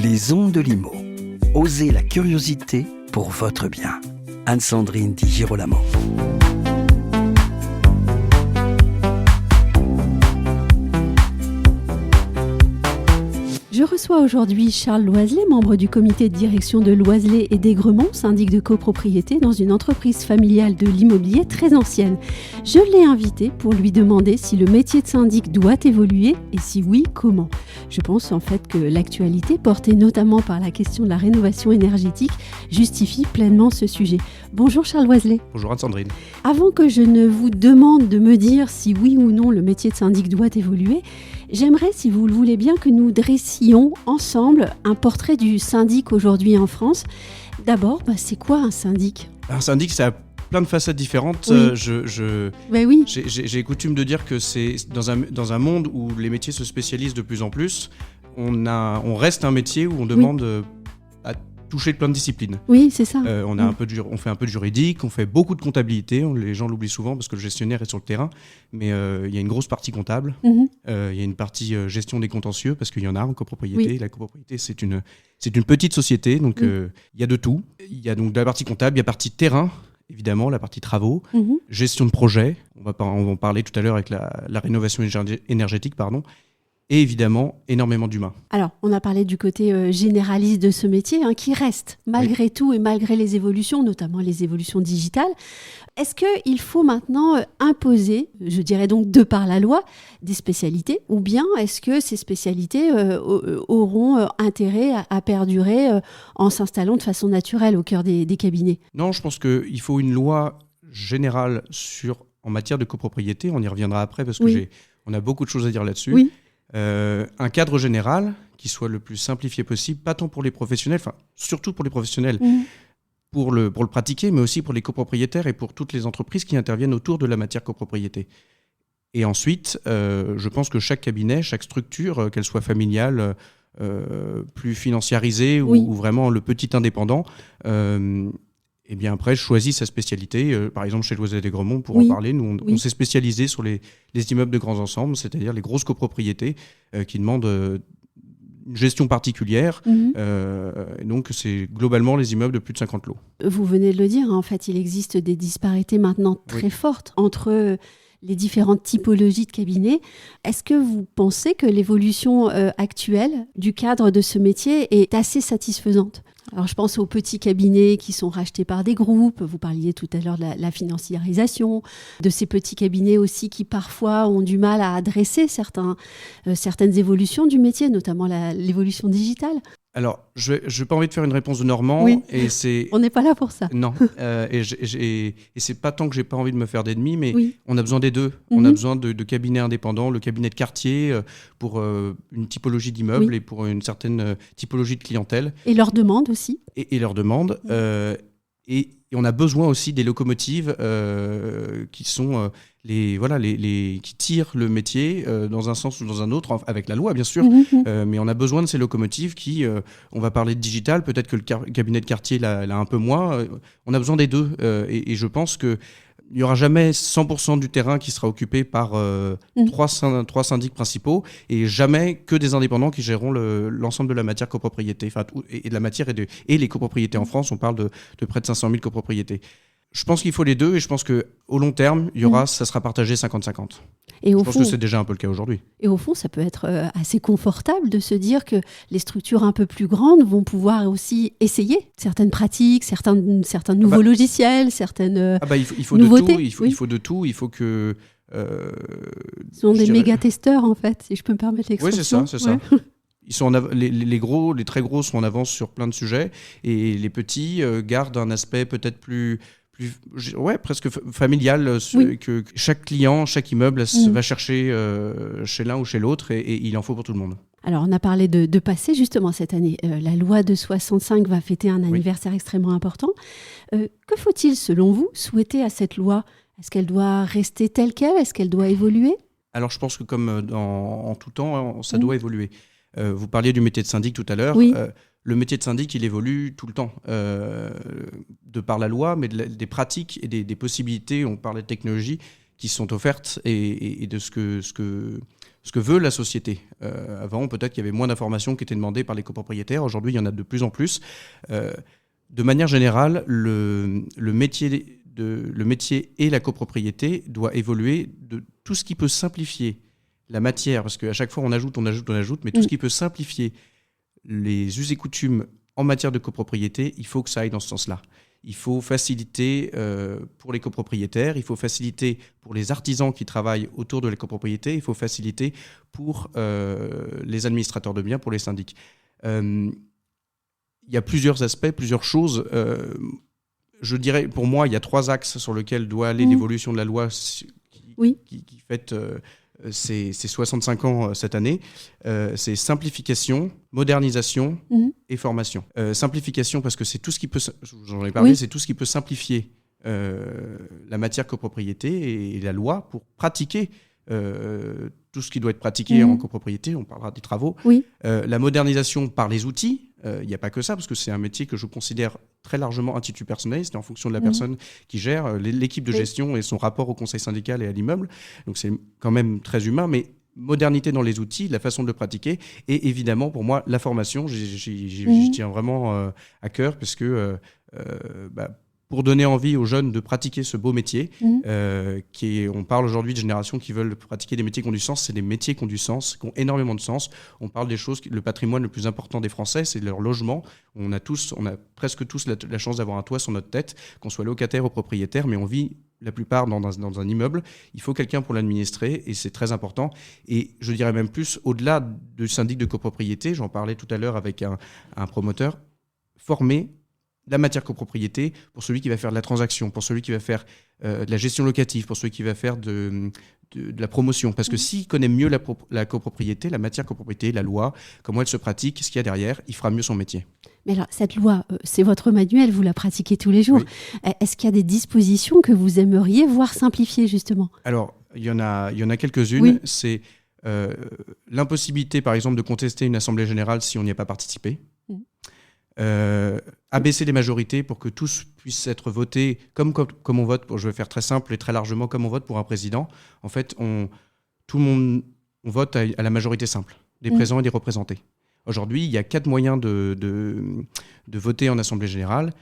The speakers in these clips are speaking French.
Les ondes de Limo. Osez la curiosité pour votre bien. Anne-Sandrine Di Girolamo. Je reçois aujourd'hui Charles Loiselet, membre du comité de direction de Loiselet et d'Aigremont, syndic de copropriété dans une entreprise familiale de l'immobilier très ancienne. Je l'ai invité pour lui demander si le métier de syndic doit évoluer et si oui, comment. Je pense en fait que l'actualité, portée notamment par la question de la rénovation énergétique, justifie pleinement ce sujet. Bonjour Charles Loiselet. Bonjour Anne-Sandrine. Avant que je ne vous demande de me dire si oui ou non le métier de syndic doit évoluer, j'aimerais, si vous le voulez bien, que nous dressions ensemble un portrait du syndic aujourd'hui en France. D'abord, c'est quoi un syndic ? Un syndic, ça a plein de facettes différentes. Oui. Oui. J'ai coutume de dire que c'est dans un monde où les métiers se spécialisent de plus en plus, on reste un métier où on demande à toucher plein de disciplines. Oui, c'est ça. On fait un peu de juridique, on fait beaucoup de comptabilité. Les gens l'oublient souvent parce que le gestionnaire est sur le terrain, mais il y a une grosse partie comptable. Il y a une partie gestion des contentieux parce qu'il y en a en copropriété. Oui. La copropriété, c'est une petite société, donc il y a de tout. Il y a donc de la partie comptable, il y a la partie terrain, évidemment, la partie travaux, gestion de projet. On va en parler tout à l'heure avec la rénovation énergétique, et évidemment, énormément d'humains. Alors, on a parlé du côté généraliste de ce métier, qui reste, malgré tout et malgré les évolutions, notamment les évolutions digitales. Est-ce qu'il faut maintenant imposer, je dirais donc de par la loi, des spécialités, ou bien est-ce que ces spécialités auront intérêt à perdurer en s'installant de façon naturelle au cœur des cabinets ? Non, je pense qu'il faut une loi générale en matière de copropriété. On y reviendra après parce que on a beaucoup de choses à dire là-dessus. Oui. Un cadre général qui soit le plus simplifié possible, pas tant pour les professionnels, surtout pour les professionnels, pour le pratiquer, mais aussi pour les copropriétaires et pour toutes les entreprises qui interviennent autour de la matière copropriété. Et ensuite, je pense que chaque cabinet, chaque structure, qu'elle soit familiale, plus financiarisée ou vraiment le petit indépendant, et bien après, choisit sa spécialité. Par exemple, chez Loiselet et d'Aigremont, pour en parler, nous, on s'est spécialisé sur les immeubles de grands ensembles, c'est-à-dire les grosses copropriétés qui demandent une gestion particulière. Donc, c'est globalement les immeubles de plus de 50 lots. Vous venez de le dire, en fait, il existe des disparités maintenant très fortes entre les différentes typologies de cabinets. Est-ce que vous pensez que l'évolution actuelle du cadre de ce métier est assez satisfaisante ? Alors, je pense aux petits cabinets qui sont rachetés par des groupes. Vous parliez tout à l'heure de la financiarisation, de ces petits cabinets aussi qui parfois ont du mal à adresser certaines évolutions du métier, notamment l'évolution digitale. Alors, je n'ai pas envie de faire une réponse de Normand. Et on n'est pas là pour ça. Non. Et c'est pas tant que j'ai pas envie de me faire d'ennemis, mais on a besoin des deux. On a besoin de cabinets indépendants, le cabinet de quartier pour une typologie d'immeuble et pour une certaine typologie de clientèle. Et leurs demandes aussi. Et leurs demandes. Et on a besoin aussi des locomotives qui sont qui tirent le métier dans un sens ou dans un autre, avec la loi bien sûr, mais on a besoin de ces locomotives qui, on va parler de digital, peut-être que le cabinet de quartier l'a un peu moins, on a besoin des deux, et je pense que il n'y aura jamais 100% du terrain qui sera occupé par trois syndics principaux et jamais que des indépendants qui géreront l'ensemble de la matière copropriété, et de la matière et les copropriétés en France. On parle de près de 500 000 copropriétés. Je pense qu'il faut les deux et je pense qu'au long terme, ça sera partagé 50-50. Je pense que c'est déjà un peu le cas aujourd'hui. Et au fond, ça peut être assez confortable de se dire que les structures un peu plus grandes vont pouvoir aussi essayer certaines pratiques, certains nouveaux logiciels, certaines il faut nouveautés. De tout, il faut de tout. Il faut que... Ce sont des méga-testeurs, en fait, si je peux me permettre l'expression. Oui, c'est ça. Ils sont les très gros sont en avance sur plein de sujets et les petits gardent un aspect peut-être plus presque familial, que chaque client, chaque immeuble va chercher chez l'un ou chez l'autre et il en faut pour tout le monde. Alors, on a parlé de passé justement cette année. La loi de 65 va fêter un anniversaire extrêmement important. Que faut-il, selon vous, souhaiter à cette loi ? Est-ce qu'elle doit rester telle qu'elle ? Est-ce qu'elle doit évoluer ? Alors, je pense que comme en tout temps, ça doit évoluer. Vous parliez du métier de syndic tout à l'heure. Le métier de syndic, il évolue tout le temps, de par la loi, mais des pratiques et des possibilités, on parlait de technologie, qui sont offertes et de ce ce que veut la société. Avant, peut-être qu'il y avait moins d'informations qui étaient demandées par les copropriétaires. Aujourd'hui, il y en a de plus en plus. De manière générale, le métier et la copropriété doit évoluer de tout ce qui peut simplifier la matière, parce qu'à chaque fois on ajoute, mais tout ce qui peut simplifier les us et coutumes en matière de copropriété, il faut que ça aille dans ce sens-là. Il faut faciliter pour les copropriétaires, il faut faciliter pour les artisans qui travaillent autour de la copropriété, il faut faciliter pour les administrateurs de biens, pour les syndics. Il y a plusieurs aspects, plusieurs choses. Je dirais, pour moi, il y a 3 axes sur lesquels doit aller l'évolution de la loi qui fête ses 65 ans cette année. C'est simplification, modernisation et formation. Simplification, parce que c'est tout ce qui peut, j'en ai parlé, c'est tout ce qui peut simplifier la matière copropriété et la loi pour pratiquer tout ce qui doit être pratiqué en copropriété. On parlera des travaux. La modernisation par les outils. Il n'y a pas que ça, parce que c'est un métier que je considère très largement à titre personnel. C'est en fonction de la personne qui gère, l'équipe de gestion et son rapport au conseil syndical et à l'immeuble. Donc c'est quand même très humain, mais modernité dans les outils, la façon de le pratiquer, et évidemment pour moi la formation, j'y tiens vraiment à cœur, parce que pour donner envie aux jeunes de pratiquer ce beau métier, on parle aujourd'hui de générations qui veulent pratiquer des métiers qui ont du sens. C'est des métiers qui ont du sens, qui ont énormément de sens. On parle des choses, le patrimoine le plus important des Français, c'est leur logement. On a presque tous la chance d'avoir un toit sur notre tête, qu'on soit locataire ou propriétaire, mais on vit la plupart dans un immeuble. Il faut quelqu'un pour l'administrer, et c'est très important. Et je dirais même plus, au-delà du syndic de copropriété, j'en parlais tout à l'heure avec un promoteur, former la matière copropriété pour celui qui va faire de la transaction, pour celui qui va faire de la gestion locative, pour celui qui va faire de la promotion. Parce que s'il connaît mieux la copropriété, la matière copropriété, la loi, comment elle se pratique, ce qu'il y a derrière, il fera mieux son métier. Mais alors, cette loi, c'est votre manuel, vous la pratiquez tous les jours. Oui. Est-ce qu'il y a des dispositions que vous aimeriez voir simplifier, justement ? Alors, il y en a quelques-unes. C'est l'impossibilité, par exemple, de contester une assemblée générale si on n'y a pas participé. Abaisser les majorités pour que tous puissent être votés comme on vote, je vais faire très simple et très largement, comme on vote pour un président. En fait, tout le monde vote à la majorité simple, des présents et des représentés. Aujourd'hui, il y a 4 moyens de voter en assemblée générale.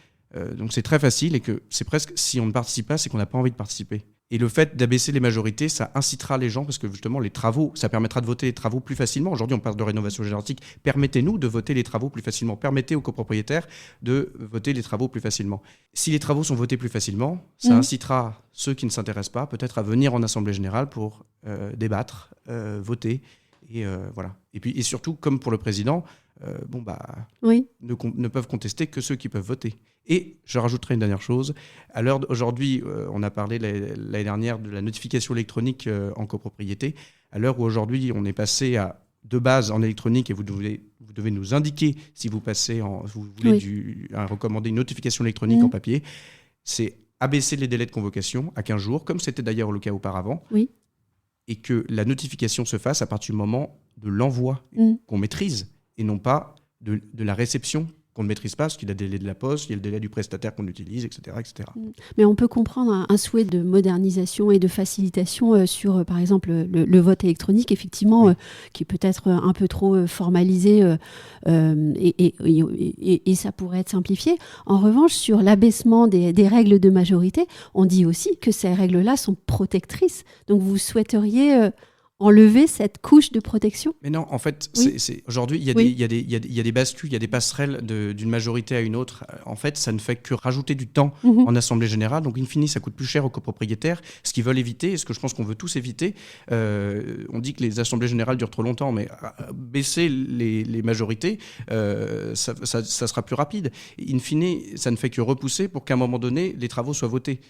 Donc c'est très facile, et que c'est presque, si on ne participe pas, c'est qu'on n'a pas envie de participer. Et le fait d'abaisser les majorités, ça incitera les gens, parce que justement, les travaux, ça permettra de voter les travaux plus facilement. Aujourd'hui, on parle de rénovation énergétique. Permettez-nous de voter les travaux plus facilement. Permettez aux copropriétaires de voter les travaux plus facilement. Si les travaux sont votés plus facilement, ça incitera ceux qui ne s'intéressent pas, peut-être à venir en assemblée générale pour débattre, voter. Et voilà. Et surtout, comme pour le président, ne peuvent contester que ceux qui peuvent voter. Et je rajouterai une dernière chose. À l'heure d'aujourd'hui, on a parlé l'année dernière de la notification électronique en copropriété. À l'heure où aujourd'hui, on est passé de base en électronique, et vous devez nous indiquer si vous passez vous voulez recommander une notification électronique en papier. C'est abaisser les délais de convocation à 15 jours, comme c'était d'ailleurs le cas auparavant. Oui. Et que la notification se fasse à partir du moment de l'envoi qu'on maîtrise, et non pas de la réception qu'on ne maîtrise pas, parce qu'il y a le délai de la poste, il y a le délai du prestataire qu'on utilise, etc., etc. Mais on peut comprendre un souhait de modernisation et de facilitation sur, par exemple, le vote électronique, effectivement, qui est peut-être un peu trop formalisé, et ça pourrait être simplifié. En revanche, sur l'abaissement des règles de majorité, on dit aussi que ces règles-là sont protectrices. Donc vous souhaiteriez enlever cette couche de protection ? Mais non, en fait, aujourd'hui, il y a des bascules, il y a des passerelles d'une majorité à une autre. En fait, ça ne fait que rajouter du temps en assemblée générale. Donc, in fine, ça coûte plus cher aux copropriétaires. Ce qu'ils veulent éviter, et ce que je pense qu'on veut tous éviter, on dit que les assemblées générales durent trop longtemps, mais baisser les majorités, ça sera plus rapide. In fine, ça ne fait que repousser pour qu'à un moment donné, les travaux soient votés.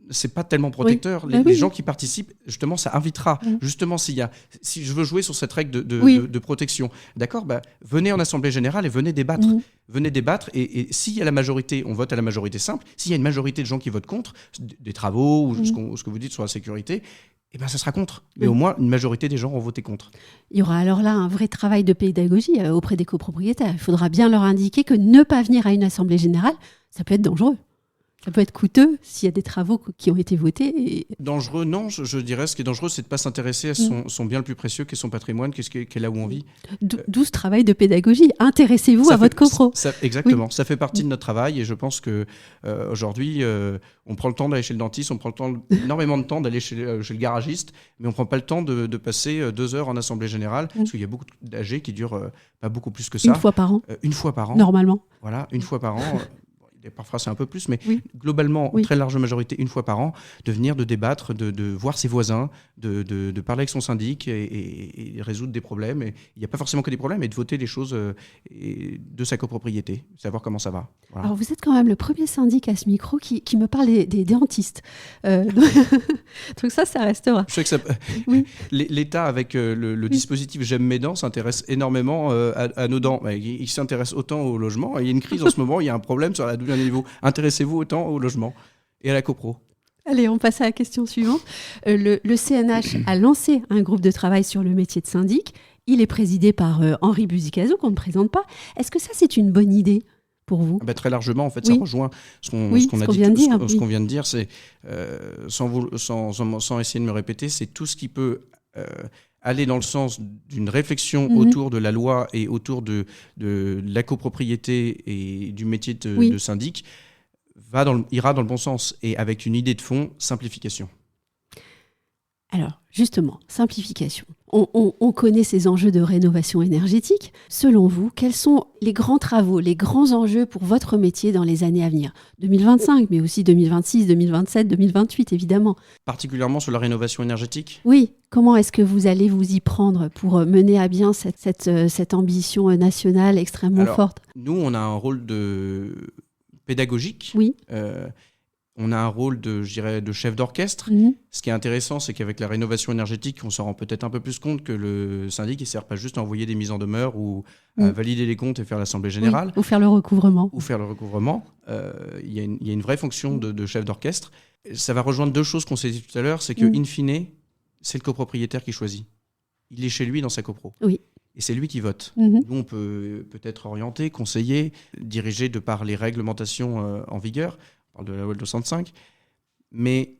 C'est pas tellement protecteur. Les gens qui participent, justement, ça invitera. Justement, si je veux jouer sur cette règle de protection, d'accord, venez en assemblée générale et venez débattre. Venez débattre, et s'il y a la majorité, on vote à la majorité simple. S'il y a une majorité de gens qui votent contre des travaux ou ce que vous dites sur la sécurité, ça sera contre. Mais au moins, une majorité des gens ont voté contre. Il y aura alors là un vrai travail de pédagogie auprès des copropriétaires. Il faudra bien leur indiquer que ne pas venir à une assemblée générale, ça peut être dangereux. Ça peut être coûteux s'il y a des travaux qui ont été votés. Et... Dangereux, non. Je dirais ce qui est dangereux, c'est de ne pas s'intéresser à son bien le plus précieux, qui est son patrimoine, qui est là où on vit. D'où ce travail de pédagogie. Intéressez-vous à votre copro. Exactement. Ça fait partie de notre travail et je pense qu'aujourd'hui, on prend le temps d'aller chez le dentiste, on prend énormément de temps d'aller chez le garagiste, mais on ne prend pas le temps de passer 2 heures en assemblée générale, parce qu'il y a beaucoup d'AG qui durent pas beaucoup plus que ça. Une fois par an. Une fois par an. Normalement. Voilà, une fois par an. Parfois c'est un peu plus, mais globalement, très large majorité, une fois par an, de venir, de débattre, de voir ses voisins, de parler avec son syndic et résoudre des problèmes. Et il n'y a pas forcément que des problèmes, mais de voter les choses de sa copropriété, savoir comment ça va. Voilà. Alors vous êtes quand même le premier syndic à ce micro qui me parle des dentistes. Donc ça restera. Je sais que l'État, avec le dispositif J'aime mes dents, s'intéresse énormément à nos dents. Il s'intéresse autant au logement. Il y a une crise en ce moment, il y a un problème sur la double niveau. Intéressez-vous autant au logement et à la copro. Allez, on passe à la question suivante. Le CNH a lancé un groupe de travail sur le métier de syndic. Il est présidé par Henri Buzicazo, qu'on ne présente pas. Est-ce que ça, c'est une bonne idée pour vous ? Très largement, en fait, ça rejoint ce qu'on vient de dire. C'est, sans essayer de me répéter, c'est tout ce qui peut aller dans le sens d'une réflexion autour de la loi et autour de la copropriété et du métier de syndic, ira dans le bon sens et avec une idée de fond, simplification. Alors, justement, simplification. On connaît ces enjeux de rénovation énergétique. Selon vous, quels sont les grands travaux, les grands enjeux pour votre métier dans les années à venir ? 2025, mais aussi 2026, 2027, 2028, évidemment. Particulièrement sur la rénovation énergétique ? Oui. Comment est-ce que vous allez vous y prendre pour mener à bien cette ambition nationale extrêmement forte ? Nous, on a un rôle pédagogique. Oui. On a un rôle de chef d'orchestre. Ce qui est intéressant, c'est qu'avec la rénovation énergétique, on s'en rend peut-être un peu plus compte que le syndic ne sert pas juste à envoyer des mises en demeure ou à valider les comptes et faire l'assemblée générale. Ou faire le recouvrement. Il y a une vraie fonction de chef d'orchestre. Ça va rejoindre 2 choses qu'on s'est dit tout à l'heure, c'est que in fine, c'est le copropriétaire qui choisit. Il est chez lui dans sa copro. Oui. Et c'est lui qui vote. Nous, on peut peut-être orienter, conseiller, diriger de par les réglementations en vigueur. On parle de la loi de 65, mais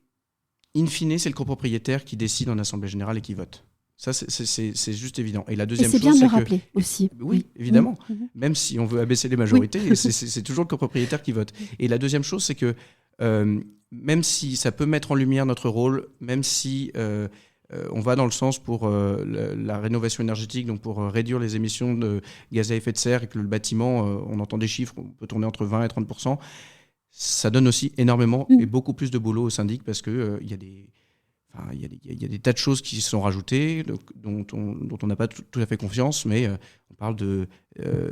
in fine, c'est le copropriétaire qui décide en assemblée générale et qui vote. Ça, c'est juste évident. Et la deuxième chose, c'est bien de le rappeler aussi. Oui, évidemment. Même si on veut abaisser les majorités, c'est toujours le copropriétaire qui vote. Et la deuxième chose, c'est que même si ça peut mettre en lumière notre rôle, même si on va dans le sens pour la rénovation énergétique, donc pour réduire les émissions de gaz à effet de serre, et que le bâtiment, on entend des chiffres, on peut tourner entre 20 et 30%, ça donne aussi énormément et beaucoup plus de boulot au syndic parce qu'il y a des tas de choses qui sont rajoutées, dont on n'a pas tout à fait confiance, mais on parle de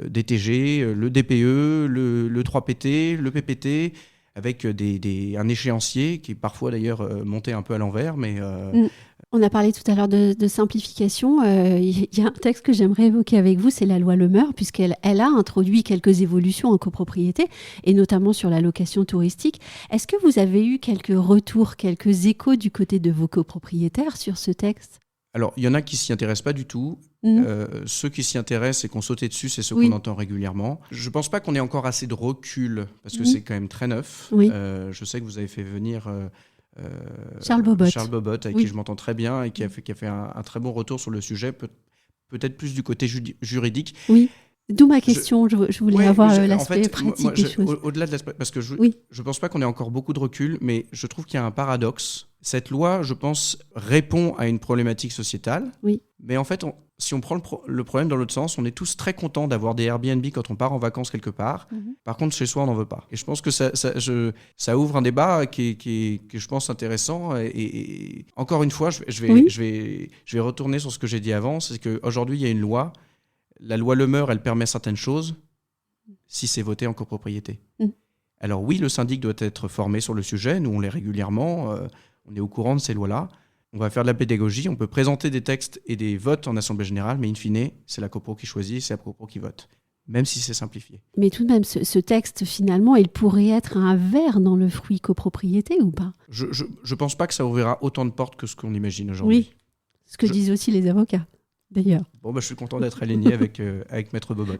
DTG, le DPE, le 3PT, le PPT, avec un échéancier qui est parfois d'ailleurs monté un peu à l'envers, mais... On a parlé tout à l'heure de simplification. Il y a un texte que j'aimerais évoquer avec vous, c'est la loi Le Meur, puisqu'elle a introduit quelques évolutions en copropriété, et notamment sur la location touristique. Est-ce que vous avez eu quelques retours, quelques échos du côté de vos copropriétaires sur ce texte ? Alors, il y en a qui s'y intéressent pas du tout. Ceux qui s'y intéressent et qu'on sauté dessus, c'est ceux qu'on entend régulièrement. Je pense pas qu'on ait encore assez de recul, parce que c'est quand même très neuf. Je sais que vous avez fait venir... Charles Bobot, avec qui je m'entends très bien et qui a fait un très bon retour sur le sujet, peut-être plus du côté juridique. Oui, d'où ma question, je voulais avoir l'aspect pratique des choses. Au-delà de l'aspect, parce que je pense pas qu'on ait encore beaucoup de recul, mais je trouve qu'il y a un paradoxe. Cette loi, je pense, répond à une problématique sociétale, mais en fait, si on prend le problème dans l'autre sens, on est tous très contents d'avoir des Airbnb quand on part en vacances quelque part. Par contre, chez soi, on n'en veut pas. Et je pense que ça ouvre un débat qui est, je pense, intéressant. Et encore une fois, je vais retourner sur ce que j'ai dit avant, c'est qu'aujourd'hui, il y a une loi. La loi Le Meur, elle permet certaines choses si c'est voté en copropriété. Alors oui, le syndic doit être formé sur le sujet. Nous, on l'est régulièrement. On est au courant de ces lois-là. On va faire de la pédagogie, on peut présenter des textes et des votes en assemblée générale, mais in fine, c'est la copro qui choisit, c'est la copro qui vote, même si c'est simplifié. Mais tout de même, ce texte, finalement, il pourrait être un verre dans le fruit copropriété ou pas ? Je pense pas que ça ouvrira autant de portes que ce qu'on imagine aujourd'hui. Oui, ce que disent aussi les avocats. d'ailleurs. Bon, je suis content d'être aligné avec Maître Bobot.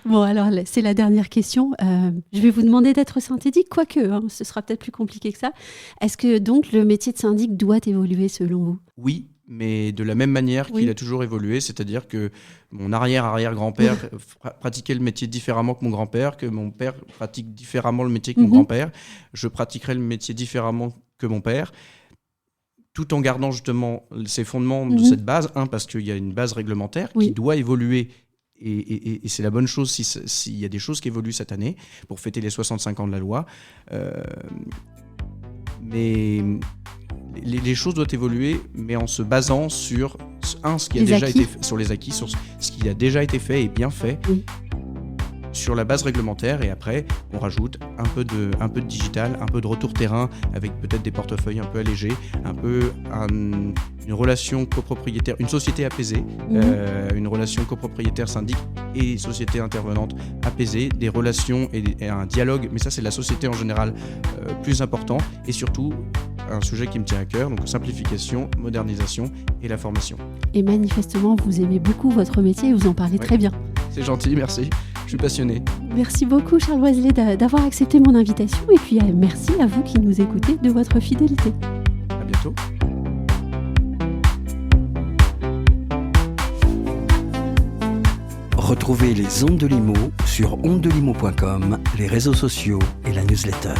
Bon, alors, c'est la dernière question. Je vais vous demander d'être synthétique, quoique, ce sera peut-être plus compliqué que ça. Est-ce que donc le métier de syndic doit évoluer selon vous ? Oui, mais de la même manière qu'il a toujours évolué, c'est-à-dire que mon arrière-arrière-grand-père pratiquait le métier différemment que mon grand-père, que mon père pratique différemment le métier que mon grand-père, je pratiquerai le métier différemment que mon père, tout en gardant justement ces fondements de cette base, parce qu'il y a une base réglementaire qui doit évoluer, et c'est la bonne chose s'il y a des choses qui évoluent cette année pour fêter les 65 ans de la loi. Mais les choses doivent évoluer, mais en se basant sur ce qui a déjà été fait, sur les acquis, sur ce qui a déjà été fait et bien fait, sur la base réglementaire, et après on rajoute un peu de digital, un peu de retour terrain avec peut-être des portefeuilles un peu allégés, un peu une relation copropriétaire, une société apaisée, une relation copropriétaire syndic et société intervenante apaisée, des relations et un dialogue, mais ça c'est la société en général plus important, et surtout un sujet qui me tient à cœur, donc simplification, modernisation et la formation. Et manifestement, vous aimez beaucoup votre métier et vous en parlez très bien. C'est gentil, merci. Je suis passionné. Merci beaucoup Charles Oiselet d'avoir accepté mon invitation, et puis merci à vous qui nous écoutez de votre fidélité. À bientôt. Retrouvez les Ondes de Limo sur ondedelimo.com, les réseaux sociaux et la newsletter.